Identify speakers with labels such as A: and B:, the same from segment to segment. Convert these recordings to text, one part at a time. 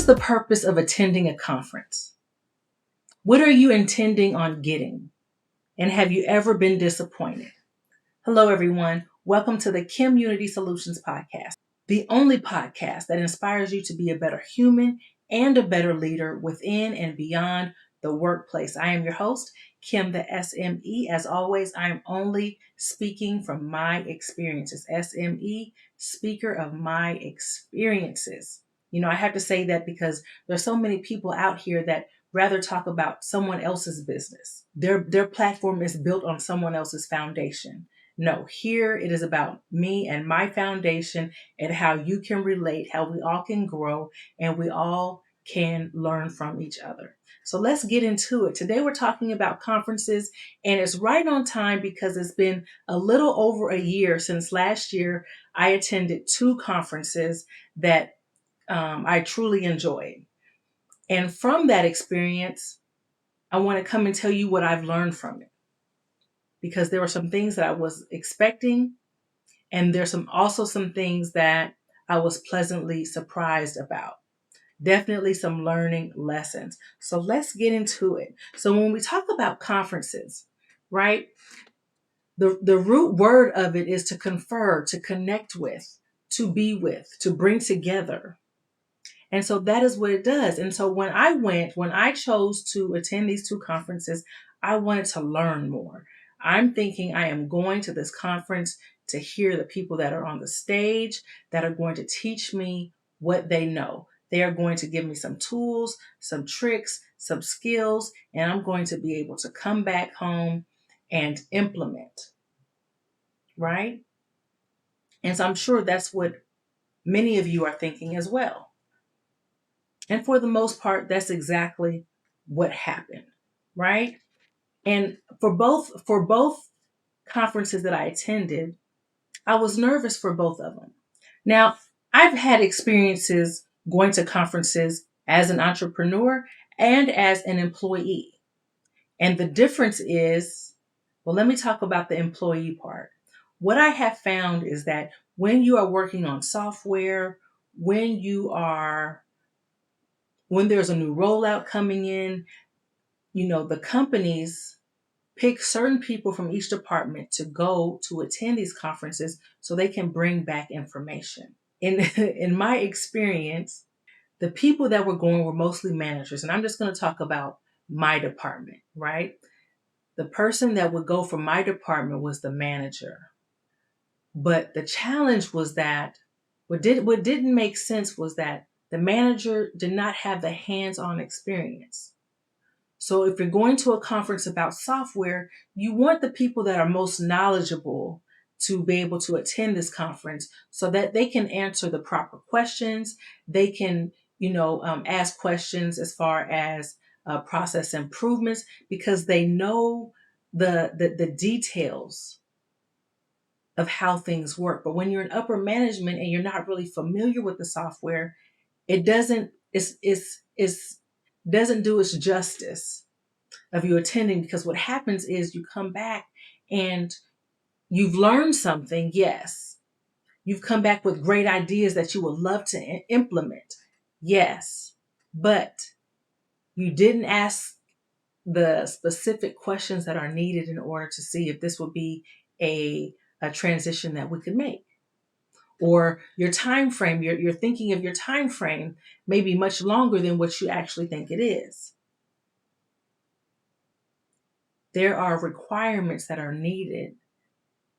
A: is the purpose of attending a conference? What are you intending on getting? And have you ever been disappointed? Hello, everyone. Welcome to the KimUnity Soulutions Podcast, the only podcast that inspires you to be a better human and a better leader within and beyond the workplace. I am your host, Kim the SME. As always, I am only speaking from my experiences. SME, speaker of my experiences. You know, I have to say that because there's so many people out here that rather talk about someone else's business. Their platform is built on someone else's foundation. No, here it is about me and my foundation and how you can relate, how we all can grow, and we all can learn from each other. So let's get into it. Today we're talking about conferences, and it's right on time because it's been a little over a year since last year I attended 2 conferences that I truly enjoyed. And from that experience, I want to come and tell you what I've learned from it. Because there were some things that I was expecting, and there's also some things that I was pleasantly surprised about. Definitely some learning lessons. So let's get into it. So when we talk about conferences, right, the root word of it is to confer, to connect with, to be with, to bring together. And so that is what it does. And so when I chose to attend these 2 conferences, I wanted to learn more. I'm thinking I am going to this conference to hear the people that are on the stage that are going to teach me what they know. They are going to give me some tools, some tricks, some skills, and I'm going to be able to come back home and implement, right? And so I'm sure that's what many of you are thinking as well. And for the most part, that's exactly what happened, right? And for both conferences that I attended, I was nervous for both of them. Now, I've had experiences going to conferences as an entrepreneur and as an employee. And the difference is, well, let me talk about the employee part. What I have found is that when you are working on software, when there's a new rollout coming in, the companies pick certain people from each department to go to attend these conferences so they can bring back information. In my experience, the people that were going were mostly managers. And I'm just going to talk about my department, right? The person that would go from my department was the manager. But the challenge was that what didn't make sense was that the manager did not have the hands-on experience. So if you're going to a conference about software, you want the people that are most knowledgeable to be able to attend this conference so that they can answer the proper questions. They can, ask questions as far as process improvements because they know the details of how things work. But when you're in upper management and you're not really familiar with the software, it doesn't do its justice of you attending, because what happens is you come back and you've learned something. Yes. You've come back with great ideas that you would love to implement. Yes. But you didn't ask the specific questions that are needed in order to see if this would be a transition that we could make. Or your time frame, you're thinking of your time frame may be much longer than what you actually think it is. There are requirements that are needed.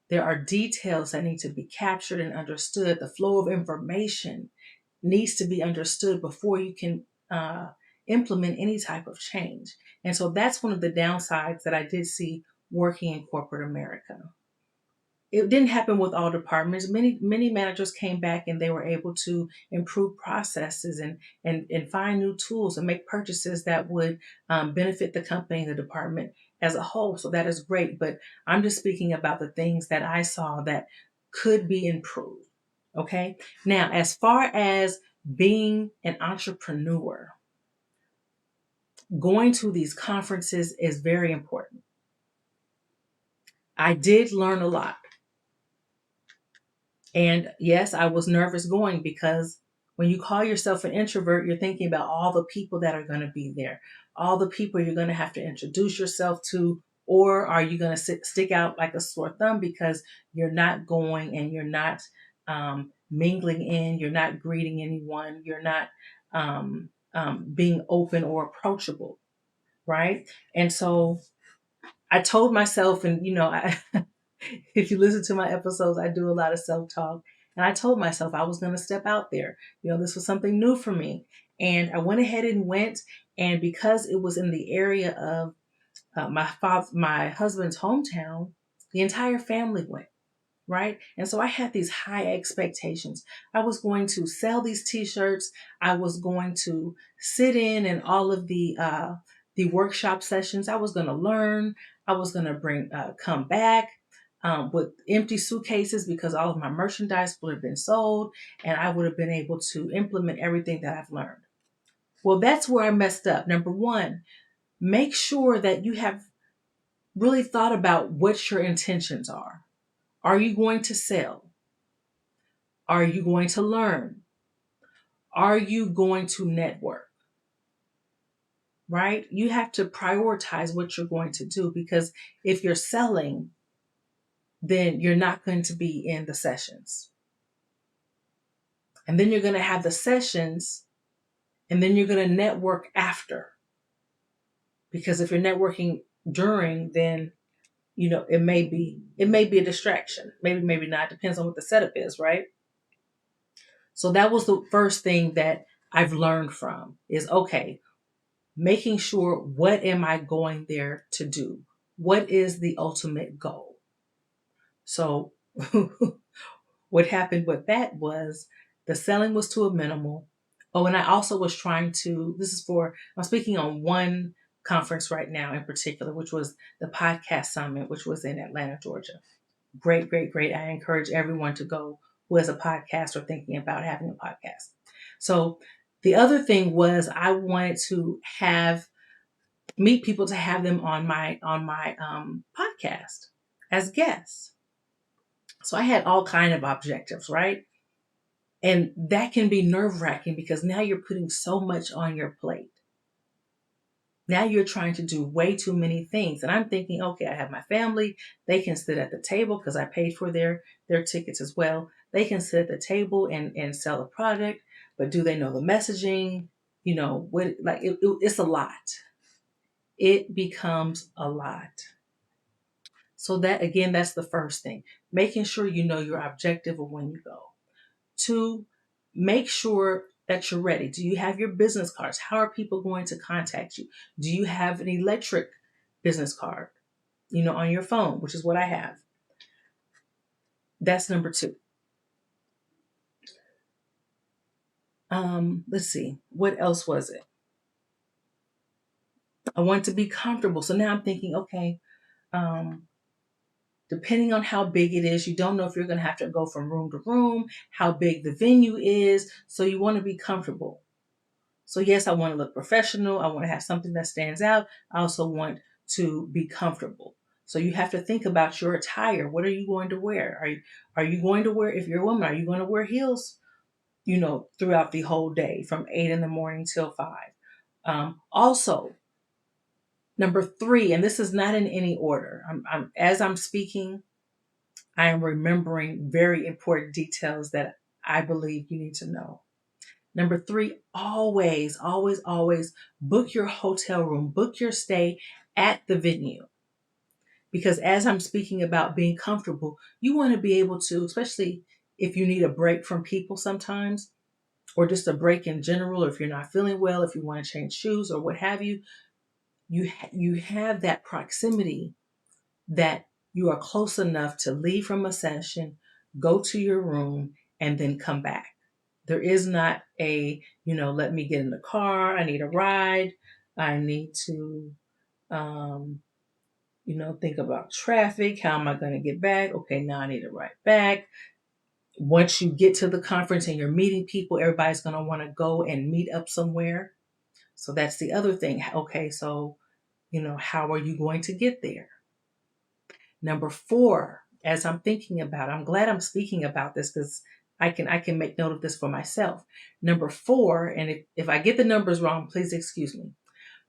A: There are details that need to be captured and understood. The flow of information needs to be understood before you can implement any type of change. And so that's one of the downsides that I did see working in corporate America. It didn't happen with all departments. Many managers came back and they were able to improve processes and find new tools and make purchases that would benefit the company and the department as a whole. So that is great. But I'm just speaking about the things that I saw that could be improved. Okay. Now, as far as being an entrepreneur, going to these conferences is very important. I did learn a lot. And yes, I was nervous going because When you call yourself an introvert, you're thinking about all the people that are going to be there, all the people you're going to have to introduce yourself to, or are you going to stick out like a sore thumb because you're not going and you're not mingling in, you're not greeting anyone, you're not being open or approachable, right? And so I told myself, and if you listen to my episodes, I do a lot of self-talk. And I told myself I was going to step out there. This was something new for me. And I went ahead and went. And because it was in the area of my husband's hometown, the entire family went. Right. And so I had these high expectations. I was going to sell these t-shirts. I was going to sit in all of the workshop sessions. I was going to learn. I was going to come back with empty suitcases because all of my merchandise would have been sold and I would have been able to implement everything that I've learned. Well, that's where I messed up. Number one, make sure that you have really thought about what your intentions are. Are you going to sell? Are you going to learn? Are you going to network? Right? You have to prioritize what you're going to do because if you're selling, then you're not going to be in the sessions. And then you're going to have the sessions and then you're going to network after. Because if you're networking during, then it may be a distraction. Maybe not. Depends on what the setup is, right? So that was the first thing that I've learned from is, okay, making sure, what am I going there to do? What is the ultimate goal? So what happened with that was the selling was to a minimal. Oh, and I also was trying to, I'm speaking on one conference right now in particular, which was the podcast summit, which was in Atlanta, Georgia. Great, great, great. I encourage everyone to go who has a podcast or thinking about having a podcast. So the other thing was I wanted to meet people to have them on my podcast as guests. So I had all kind of objectives, right? And that can be nerve-wracking because now you're putting so much on your plate. Now you're trying to do way too many things. And I'm thinking, okay, I have my family. They can sit at the table because I paid for their tickets as well. They can sit at the table and sell a product, but do they know the messaging? It's a lot. It becomes a lot. So that's the first thing. Making sure you know your objective of when you go. 2, make sure that you're ready. Do you have your business cards? How are people going to contact you? Do you have an electric business card, on your phone, which is what I have? That's number 2. Let's see. What else was it? I want to be comfortable. So now I'm thinking, okay, depending on how big it is, you don't know if you're going to have to go from room to room, how big the venue is. So you want to be comfortable. So yes, I want to look professional. I want to have something that stands out. I also want to be comfortable. So you have to think about your attire. What are you going to wear? Are you going to wear, if you're a woman, are you going to wear heels, throughout the whole day from 8 a.m. till 5? Also, number 3, and this is not in any order. As I'm speaking, I am remembering very important details that I believe you need to know. Number 3, always, always, always book your hotel room, book your stay at the venue. Because as I'm speaking about being comfortable, you want to be able to, especially if you need a break from people sometimes, or just a break in general, or if you're not feeling well, if you want to change shoes or what have you, you have that proximity that you are close enough to leave from a session, go to your room, and then come back. There is not let me get in the car. I need a ride. I need to, think about traffic. How am I going to get back? Okay, now I need to ride back. Once you get to the conference and you're meeting people, everybody's going to want to go and meet up somewhere. So that's the other thing. Okay, so, how are you going to get there? Number 4, as I'm thinking about, I'm glad I'm speaking about this because I can make note of this for myself. Number 4, and if I get the numbers wrong, please excuse me.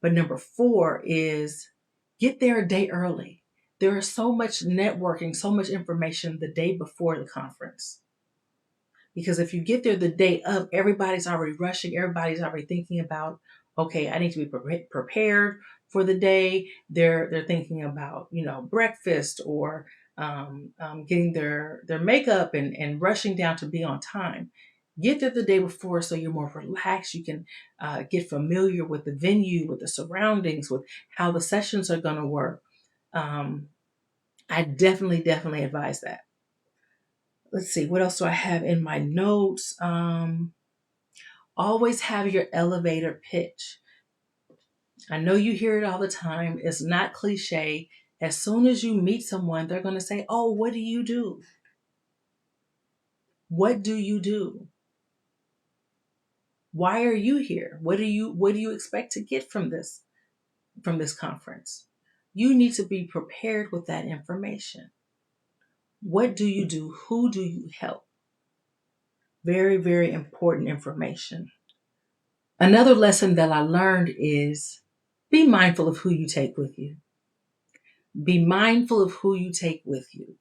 A: But number 4 is get there a day early. There is so much networking, so much information the day before the conference. Because if you get there the day of, everybody's already rushing. Everybody's already thinking about, okay, I need to be prepared for the day. They're thinking about, breakfast or getting their makeup and rushing down to be on time. Get there the day before so you're more relaxed. You can get familiar with the venue, with the surroundings, with how the sessions are going to work. I definitely advise that. Let's see, what else do I have in my notes? Always have your elevator pitch. I know you hear it all the time. It's not cliche. As soon as you meet someone, they're going to say, "Oh, what do you do? What do you do? Why are you here? What do you expect to get from this conference?" You need to be prepared with that information. What do you do? Who do you help? Very, very important information. Another lesson that I learned is be mindful of who you take with you. Be mindful of who you take with you.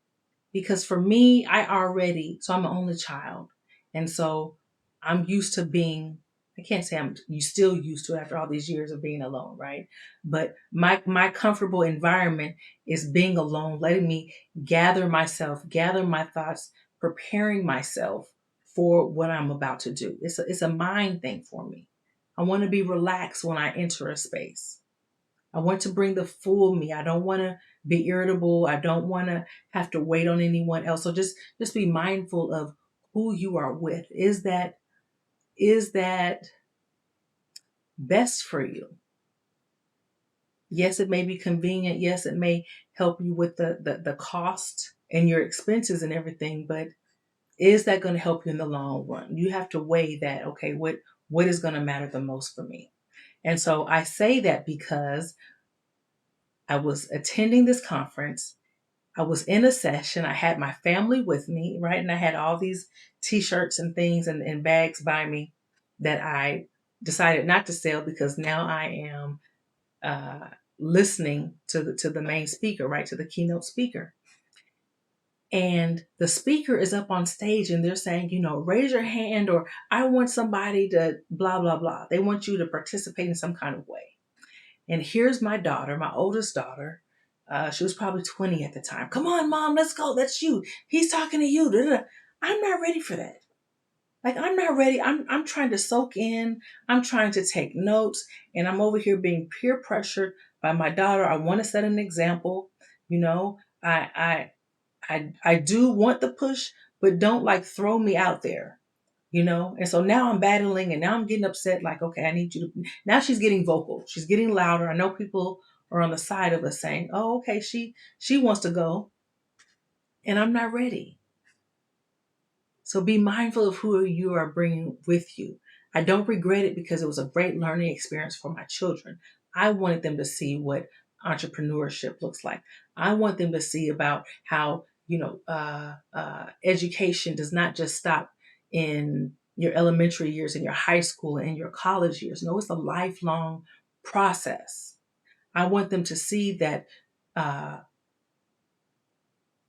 A: Because for me, so I'm an only child. And so I'm used to being, I can't say you still used to it after all these years of being alone, right? But my comfortable environment is being alone, letting me gather myself, gather my thoughts, preparing myself for what I'm about to do. It's a mind thing for me. I want to be relaxed when I enter a space. I want to bring the full me. I don't want to be irritable. I don't want to have to wait on anyone else. So just be mindful of who you are with. Is that best for you? Yes, it may be convenient. Yes, it may help you with the cost and your expenses and everything, but is that going to help you in the long run? You have to weigh that. Okay, what is going to matter the most for me? And so I say that because I was attending this conference. I was in a session. I had my family with me, right? And I had all these t-shirts and things and bags by me that I decided not to sell because now I am listening to the main speaker, right? To the keynote speaker. And the speaker is up on stage and they're saying, raise your hand, or I want somebody to blah, blah, blah. They want you to participate in some kind of way. And here's my daughter, my oldest daughter. She was probably 20 at the time. Come on, Mom, let's go. That's you. He's talking to you. Da-da-da. I'm not ready for that. I'm not ready. I'm trying to soak in. I'm trying to take notes. And I'm over here being peer pressured by my daughter. I want to set an example. I do want the push, but don't throw me out there. And so now I'm battling and now I'm getting upset. Okay, I need you to, now she's getting vocal. She's getting louder. I know people are on the side of us saying, oh, okay, she wants to go and I'm not ready. So be mindful of who you are bringing with you. I don't regret it because it was a great learning experience for my children. I wanted them to see what entrepreneurship looks like. I want them to see about how, education does not just stop in your elementary years and your high school and your college years. No, it's a lifelong process. I want them to see that,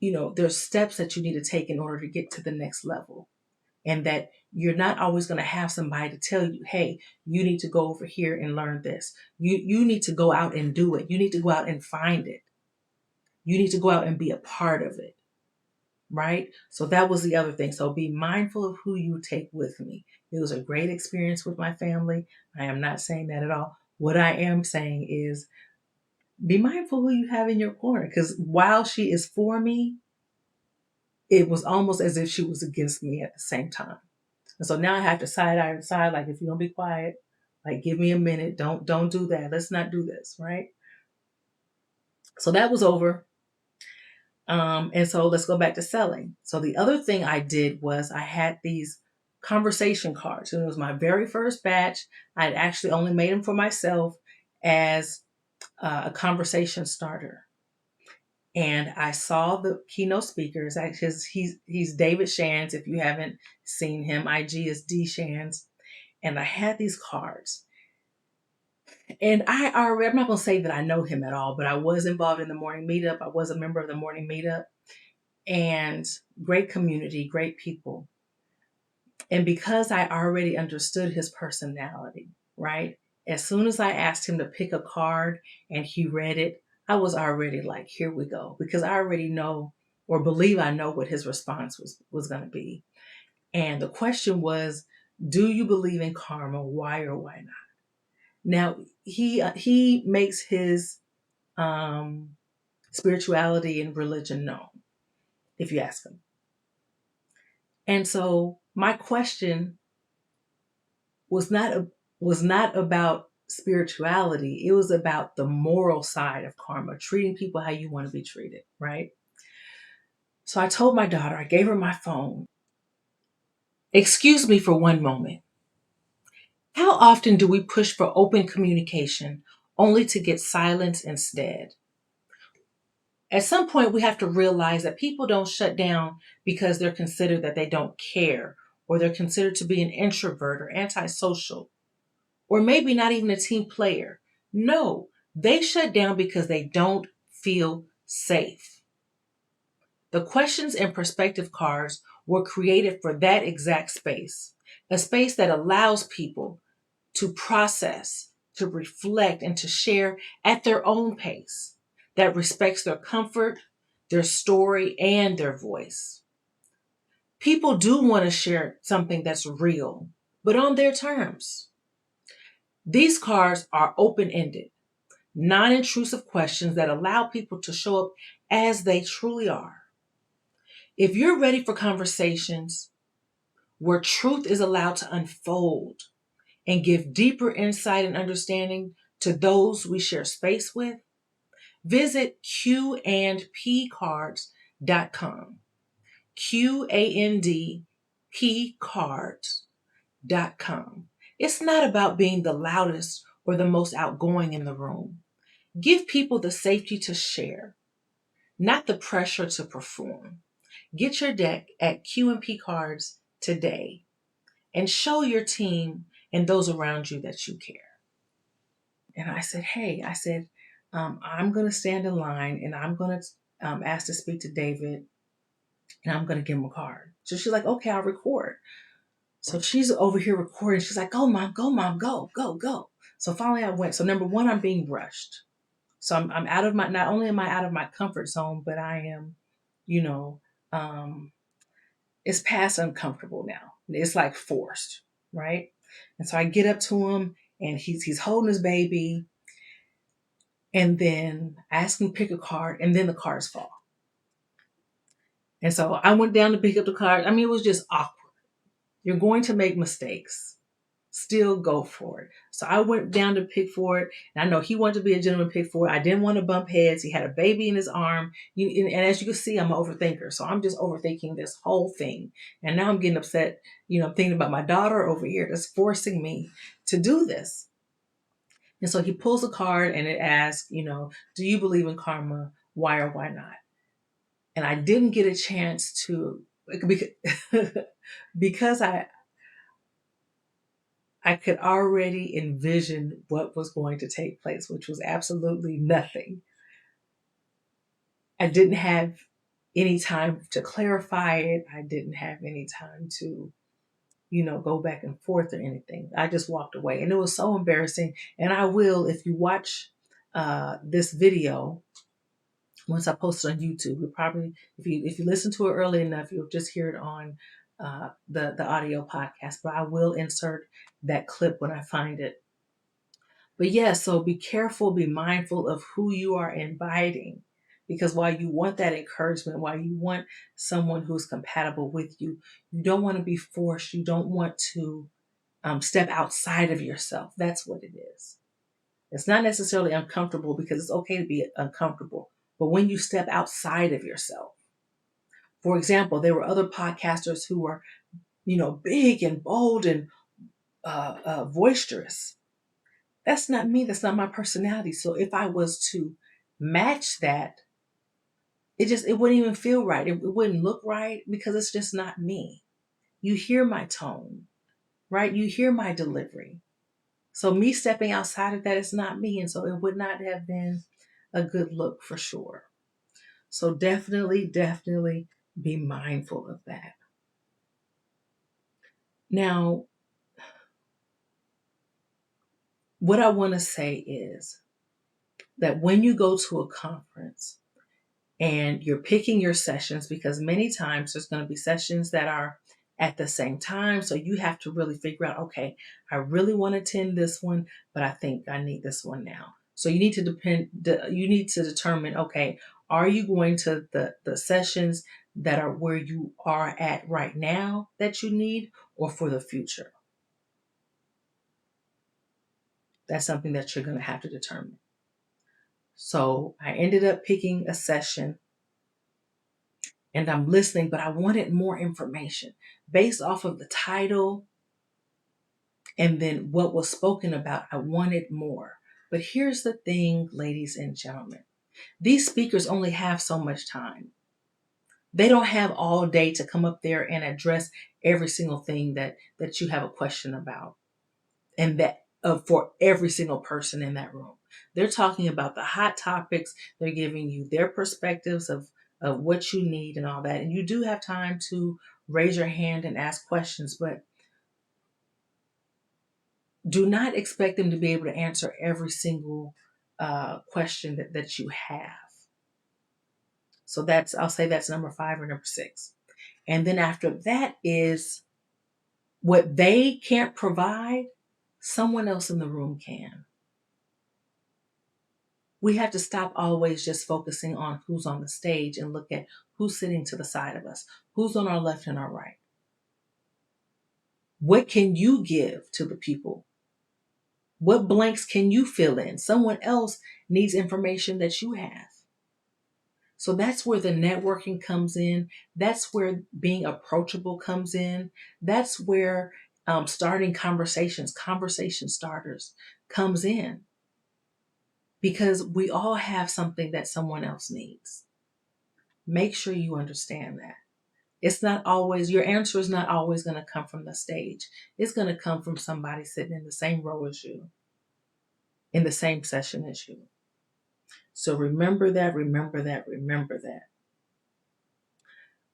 A: there's steps that you need to take in order to get to the next level. And that you're not always going to have somebody to tell you, hey, you need to go over here and learn this. You need to go out and do it. You need to go out and find it. You need to go out and be a part of it. Right? So that was the other thing. So be mindful of who you take with me. It was a great experience with my family. I am not saying that at all. What I am saying is be mindful who you have in your corner. Because while she is for me, it was almost as if she was against me at the same time. And so now I have to side eye and side, if you're gonna be quiet, give me a minute. Don't do that. Let's not do this, right? So that was over. And so let's go back to selling. So the other thing I did was I had these conversation cards. And it was my very first batch. I had actually only made them for myself as a conversation starter. And I saw the keynote speakers. He's David Shands. If you haven't seen him, IG is D Shands. And I had these cards. And I'm not going to say that I know him at all, but I was involved in the morning meetup. I was a member of the morning meetup, and great community, great people. And because I already understood his personality, right? As soon as I asked him to pick a card and he read it, I was already like, here we go. Because I already know or believe I know what his response was going to be. And the question was, do you believe in karma? Why or why not? Now, he makes his spirituality and religion known, if you ask him. And so my question was not about spirituality. It was about the moral side of karma, treating people how you want to be treated, right? So I told my daughter, I gave her my phone. Excuse me for one moment. How often do we push for open communication only to get silence instead? At some point, we have to realize that people don't shut down because they're considered that they don't care, or they're considered to be an introvert or antisocial, or maybe not even a team player. No, they shut down because they don't feel safe. The questions and perspective cards were created for that exact space, a space that allows people to process, to reflect, and to share at their own pace, that respects their comfort, their story, and their voice. People do want to share something that's real, but on their terms. These cards are open-ended, non-intrusive questions that allow people to show up as they truly are. If you're ready for conversations where truth is allowed to unfold and give deeper insight and understanding to those we share space with, visit qandpcards.com. QANDPcards.com. It's not about being the loudest or the most outgoing in the room. Give people the safety to share, not the pressure to perform. Get your deck at QMP Cards today and show your team and those around you that you care. And I said, I'm going to stand in line and I'm going to ask to speak to David and I'm going to give him a card. So she's like, okay, I'll record. So she's over here recording. She's like, go, mom, go, go, go. So finally I went. So number one, I'm being rushed. So I'm out of not only am I out of my comfort zone, but I am, it's past uncomfortable now. It's like forced, right? And so I get up to him and he's holding his baby. And then I ask him to pick a card and then the cards fall. And so I went down to pick up the card. I mean, it was just awkward. You're going to make mistakes. Still go for it. So I went down to pick for it. And I know he wanted to be a gentleman pick for it. I didn't want to bump heads. He had a baby in his arm. And as you can see, I'm an overthinker. So I'm just overthinking this whole thing. And now I'm getting upset. I'm thinking about my daughter over here that's forcing me to do this. And so he pulls a card and it asks, do you believe in karma? Why or why not? And I didn't get a chance to, because I could already envision what was going to take place, which was absolutely nothing. I didn't have any time to clarify it. I didn't have any time to, go back and forth or anything. I just walked away and it was so embarrassing. And I will, if you watch this video, once I post it on YouTube, you'll probably, if you listen to it early enough, you'll just hear it on the audio podcast. But I will insert that clip when I find it. But yeah, so be careful, be mindful of who you are inviting, because while you want that encouragement, while you want someone who's compatible with you, you don't want to be forced. You don't want to step outside of yourself. That's what it is. It's not necessarily uncomfortable because it's okay to be uncomfortable. But when you step outside of yourself, for example, there were other podcasters who were, big and bold and boisterous. That's not me. That's not my personality. So if I was to match that, it wouldn't even feel right. It wouldn't look right because it's just not me. You hear my tone, right? You hear my delivery. So me stepping outside of that is not me. And so it would not have been a good look for sure. So definitely be mindful of that. Now, what I want to say is that when you go to a conference and you're picking your sessions, because many times there's going to be sessions that are at the same time. So you have to really figure out, okay, I really want to attend this one, but I think I need this one now. So you need to determine, okay, are you going to the sessions that are where you are at right now that you need, or for the future? That's something that you're going to have to determine. So I ended up picking a session and I'm listening, but I wanted more information based off of the title and then what was spoken about. I wanted more. But here's the thing, ladies and gentlemen, these speakers only have so much time. They don't have all day to come up there and address every single thing that you have a question about, and that for every single person in that room. They're talking about the hot topics. They're giving you their perspectives of what you need and all that. And you do have time to raise your hand and ask questions, but do not expect them to be able to answer every single question that you have. So I'll say that's number 5 or number 6. And then after that is what they can't provide, someone else in the room can. We have to stop always just focusing on who's on the stage and look at who's sitting to the side of us, who's on our left and our right. What can you give to the people? What blanks can you fill in? Someone else needs information that you have. So that's where the networking comes in. That's where being approachable comes in. That's where starting conversation starters comes in. Because we all have something that someone else needs. Make sure you understand that. It's not always, your answer is not always going to come from the stage. It's going to come from somebody sitting in the same row as you, in the same session as you. So remember that.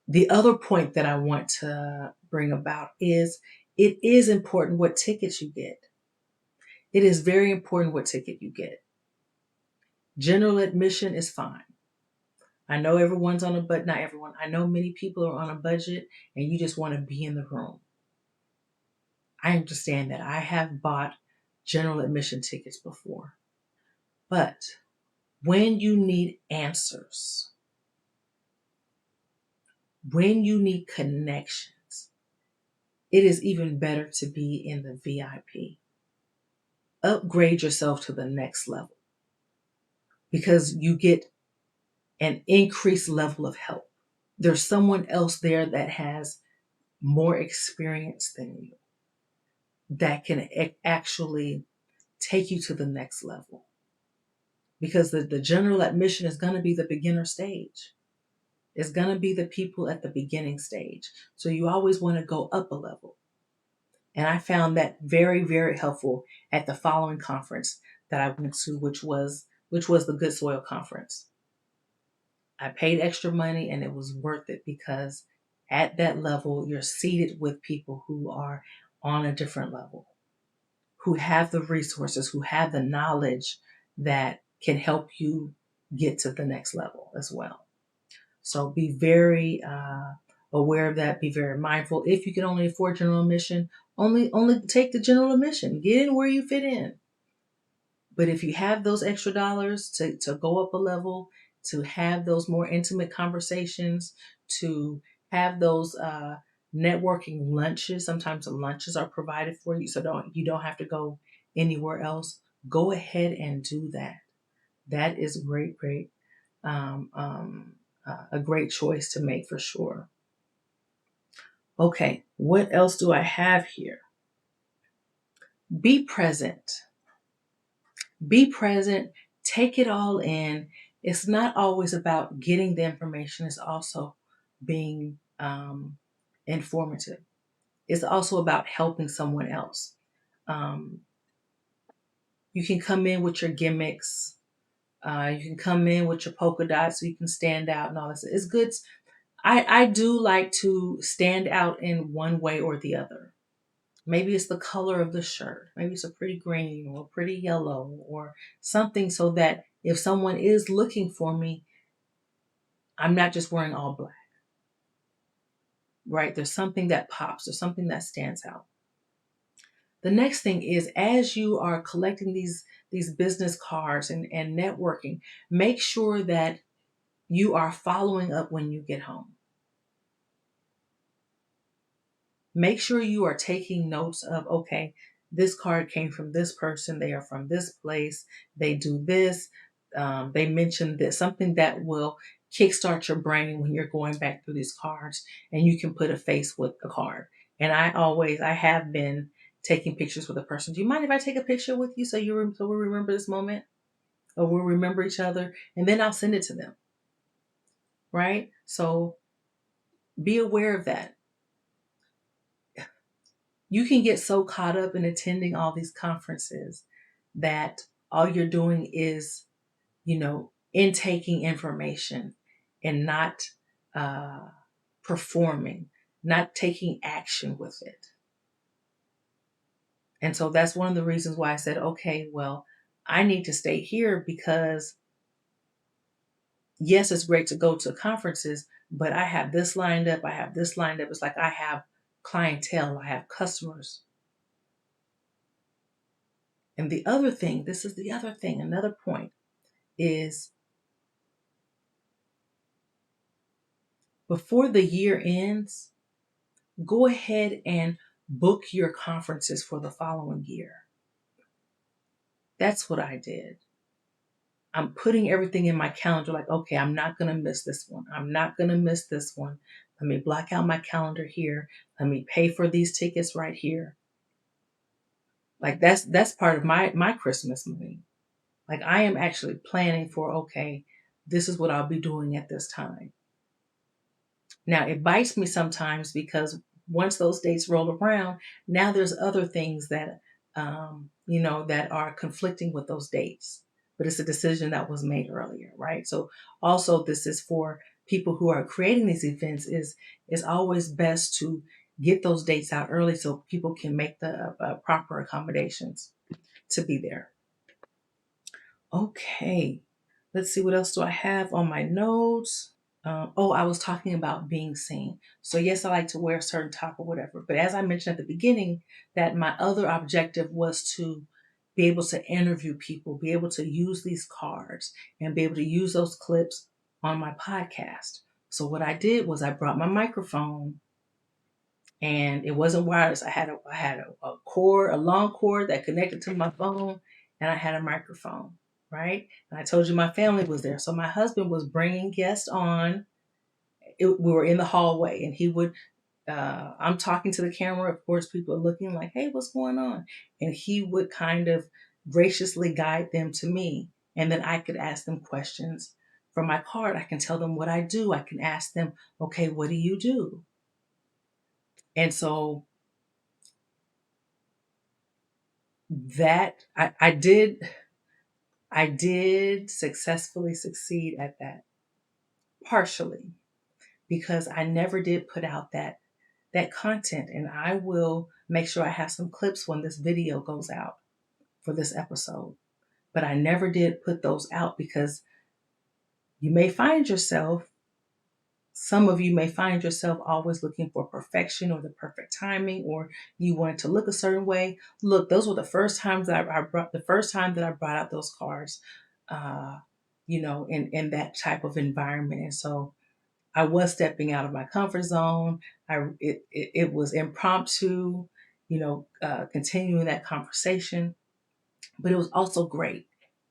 A: The other point that I want to bring about is it is important what tickets you get. It is very important what ticket you get. General admission is fine. I know everyone's on a budget, not everyone. I know many people are on a budget and you just want to be in the room. I understand that. I have bought general admission tickets before. But when you need answers, when you need connections, it is even better to be in the VIP. Upgrade yourself to the next level because you get an increased level of help. There's someone else there that has more experience than you that can actually take you to the next level. Because the general admission is going to be the beginner stage. It's going to be the people at the beginning stage. So you always want to go up a level. And I found that very, very helpful at the following conference that I went to, which was the Good Soil Conference. I paid extra money and it was worth it because at that level, you're seated with people who are on a different level, who have the resources, who have the knowledge that can help you get to the next level as well. So be very aware of that. Be very mindful. If you can only afford general admission, only take the general admission. Get in where you fit in. But if you have those extra dollars to go up a level, to have those more intimate conversations, to have those networking lunches, sometimes the lunches are provided for you, so you don't have to go anywhere else. Go ahead and do that. That is a great choice to make for sure. Okay, what else do I have here? Be present. Be present. Take it all in It's not always about getting the information. It's also being informative. It's also about helping someone else. Um, you can come in with your gimmicks. You can come in with your polka dots so you can stand out and all this. It's good. I do like to stand out in one way or the other. Maybe it's the color of the shirt. Maybe it's a pretty green or a pretty yellow or something so that if someone is looking for me, I'm not just wearing all black, right? There's something that pops. There's something that stands out. The next thing is as you are collecting these business cards and networking, make sure that you are following up when you get home. Make sure you are taking notes of, okay, this card came from this person. They are from this place. They do this. They mentioned this, something that will kickstart your brain when you're going back through these cards and you can put a face with the card. And I have been taking pictures with a person. Do you mind if I take a picture with you so we remember this moment or we'll remember each other and then I'll send it to them. Right? So be aware of that. You can get so caught up in attending all these conferences that all you're doing is, intaking information and not performing, not taking action with it. And so that's one of the reasons why I said, okay, well, I need to stay here because yes, it's great to go to conferences, but I have this lined up. I have this lined up. It's like I have clientele. I have customers. And the other thing, this is the other thing, another point is before the year ends, go ahead and book your conferences for the following year. That's what I did. I'm putting everything in my calendar like, okay, I'm not going to miss this one. I'm not going to miss this one. Let me block out my calendar here. Let me pay for these tickets right here. Like that's part of my Christmas money. Like I am actually planning for, okay, this is what I'll be doing at this time. Now it bites me sometimes because once those dates roll around, now there's other things that, that are conflicting with those dates, but it's a decision that was made earlier, right? So also this is for people who are creating these events is always best to get those dates out early so people can make the proper accommodations to be there. Okay, let's see, what else do I have on my notes? I was talking about being seen. So yes, I like to wear a certain top or whatever. But as I mentioned at the beginning, that my other objective was to be able to interview people, be able to use these cards and be able to use those clips on my podcast. So what I did was I brought my microphone and it wasn't wireless. I had a cord, a long cord that connected to my phone, and I had a microphone, right? And I told you my family was there. So my husband was bringing guests on. We were in the hallway and he would, I'm talking to the camera. Of course, people are looking like, hey, what's going on? And he would kind of graciously guide them to me. And then I could ask them questions from my card. I can tell them what I do. I can ask them, okay, what do you do? And so that I did successfully succeed at that, partially because I never did put out that content, and I will make sure I have some clips when this video goes out for this episode. But I never did put those out because you may find yourself, some of you may find yourself always looking for perfection or the perfect timing, or you want it to look a certain way. Look, those were the first times that I brought out those cards, in that type of environment. And so I was stepping out of my comfort zone. It was impromptu, continuing that conversation, but it was also great.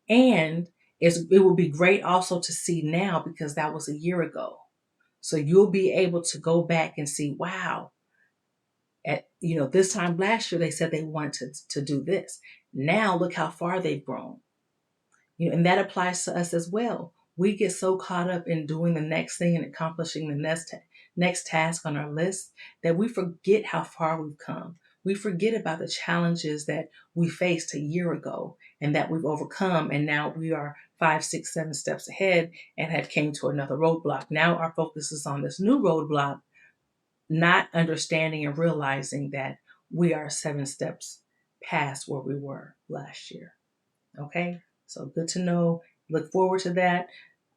A: And it will be great also to see now because that was a year ago. So you'll be able to go back and see, wow, at this time last year they said they wanted to do this. Now look how far they've grown. And that applies to us as well. We get so caught up in doing the next thing and accomplishing the next task on our list that we forget how far we've come. We forget about the challenges that we faced a year ago and that we've overcome. And now we are 5, 6, 7 steps ahead and have came to another roadblock. Now our focus is on this new roadblock, not understanding and realizing that we are 7 steps past where we were last year. Okay, so good to know. Look forward to that.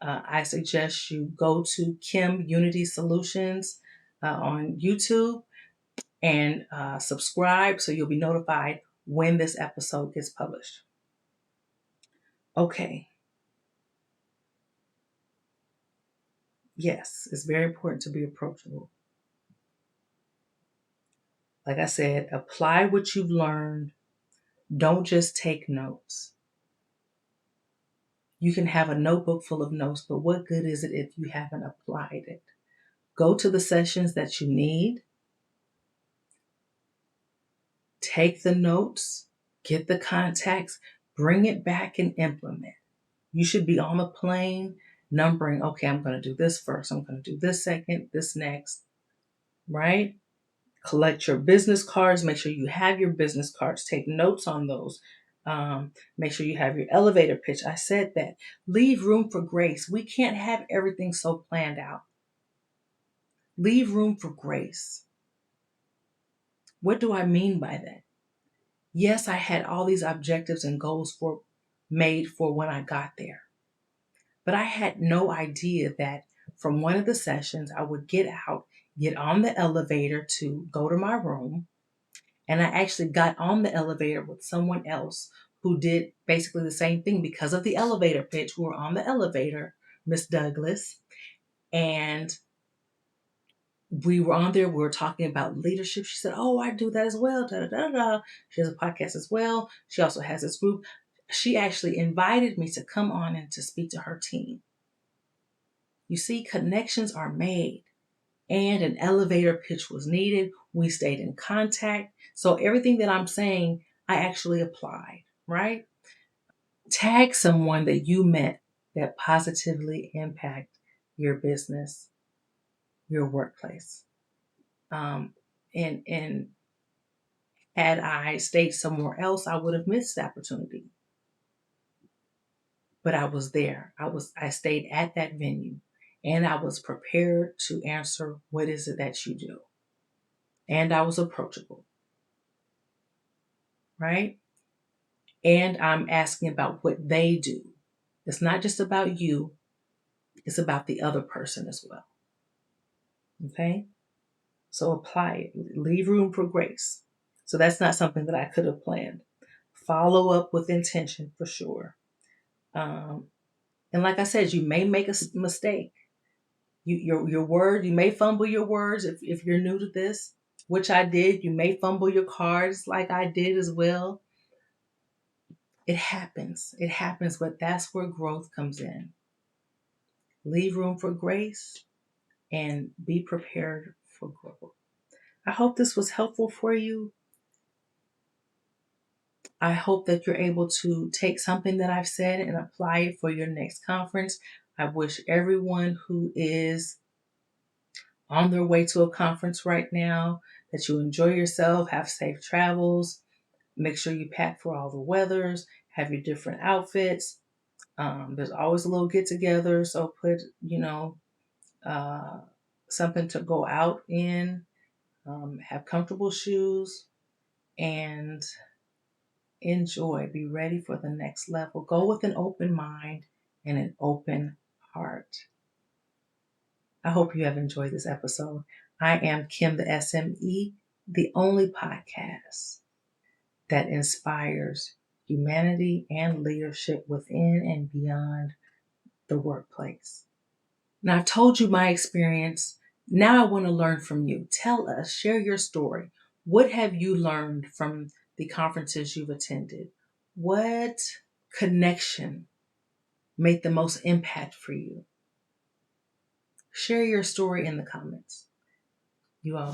A: I suggest you go to KimUnity Soulutions on YouTube and subscribe so you'll be notified when this episode gets published. Okay. Yes, it's very important to be approachable. Like I said, apply what you've learned. Don't just take notes. You can have a notebook full of notes, but what good is it if you haven't applied it? Go to the sessions that you need. Take the notes, get the contacts, bring it back and implement. You should be on the plane numbering, okay, I'm going to do this first. I'm going to do this second, this next, right? Collect your business cards. Make sure you have your business cards. Take notes on those. Make sure you have your elevator pitch. I said that. Leave room for grace. We can't have everything so planned out. Leave room for grace. What do I mean by that? Yes, I had all these objectives and goals made for when I got there. But I had no idea that from one of the sessions, I would get out, get on the elevator to go to my room. And I actually got on the elevator with someone else who did basically the same thing because of the elevator pitch. We were on the elevator, Miss Douglas, and we were on there. We were talking about leadership. She said, "Oh, I do that as well." Da, da, da, da. She has a podcast as well. She also has this group. She actually invited me to come on and to speak to her team. You see, connections are made, and an elevator pitch was needed. We stayed in contact. So everything that I'm saying, I actually applied, right? Tag someone that you met that positively impact your business, your workplace. And had I stayed somewhere else, I would have missed the opportunity. But I was there. I stayed at that venue, and I was prepared to answer, what is it that you do? And I was approachable, right? And I'm asking about what they do. It's not just about you, it's about the other person as well. Okay? So apply it. Leave room for grace. So that's not something that I could have planned. Follow up with intention for sure. And like I said, you may make a mistake. Your word, you may fumble your words if you're new to this, which I did. You may fumble your cards like I did as well. It happens, but that's where growth comes in. Leave room for grace and be prepared for growth. I hope this was helpful for you. I hope that you're able to take something that I've said and apply it for your next conference. I wish everyone who is on their way to a conference right now that you enjoy yourself, have safe travels. Make sure you pack for all the weathers, have your different outfits. There's always a little get together, so put, something to go out in, have comfortable shoes, and enjoy. Be ready for the next level. Go with an open mind and an open heart. I hope you have enjoyed this episode. I am Kim, the SME, the only podcast that inspires humanity and leadership within and beyond the workplace. Now, I've told you my experience. Now I want to learn from you. Tell us, share your story. What have you learned from the conferences you've attended? What connection made the most impact for you? Share your story in the comments. You all.